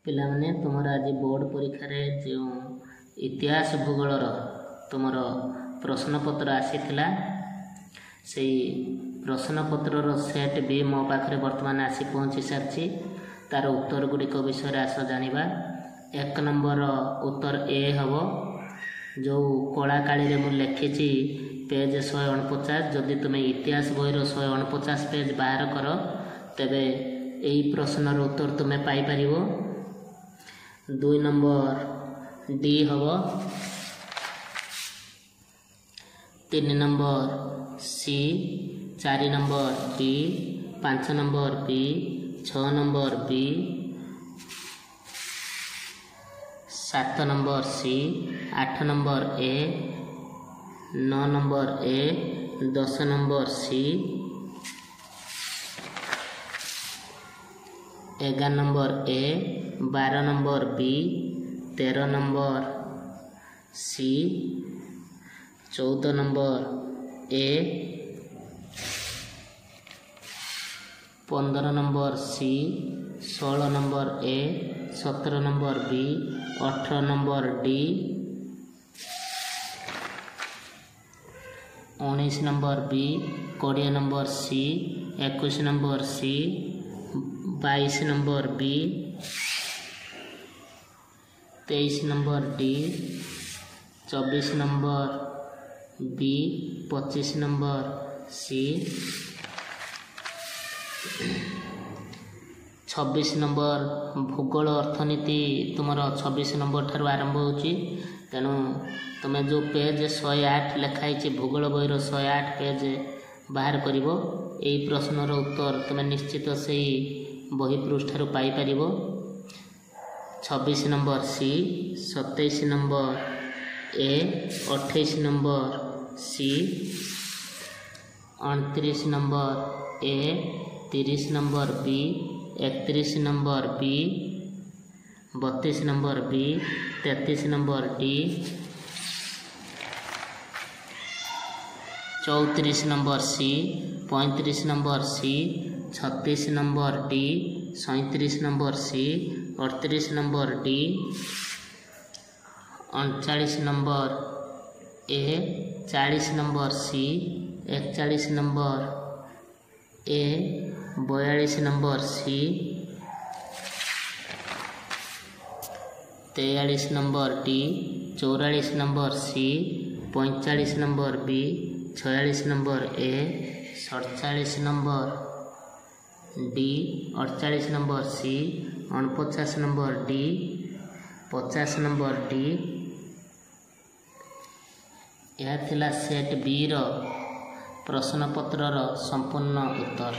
पिलाने तुमर आज बोर्ड परीक्षा रे जो इतिहास भूगोलर तुमर प्रश्नपत्र आसीथिला से प्रश्नपत्रर सेट भी मो पाखरे वर्तमान आसी पहुँची सारी तार उत्तर गुड़िक विषय आस जानिबा। 1 नंबर उत्तर ए हम जो कला काली मु लिखी पेज 149 जदि तुम्हें इतिहास बहीर 149 पेज बाहर कर तेबे यही प्रश्नर उत्तर तुम्हें पाइपर। 2 नंबर डी हम 3 number C 4 number B 5 number B 6 number B 7 number C 8 number A 9 number A 10 number C 11 number A 12 number B 13 number C 14 number A 15 number C 16 number A 17 number B 18 number D 19 number B 20 number C 21 number C 22 number B 23 number D 24 number B 25 number C 26 number भूगोल अर्थनीति तुमर 26 number ठार आरंभ होची। तेणु तुम्हें जो page 108 लिखाई भूगोल बहीर 108 पेज बाहर कर यही प्रश्नर उत्तर तुम्हें निश्चित से बही पृष्ठार पाइपर। 26 number C 27 number A 28 number C 29 number A 30 number B 31 number B 32 number B 33 number D 34 number C 35 number C 36 number D 37 number C 38 number D 39 number A 40 number C 41 number A 42 number C 43 number D 44 number C 45 number B 46 number A 47 number D 48 number C 49 number D 50 number D. यह थिला set B रो प्रश्नपत्रर संपूर्ण उत्तर।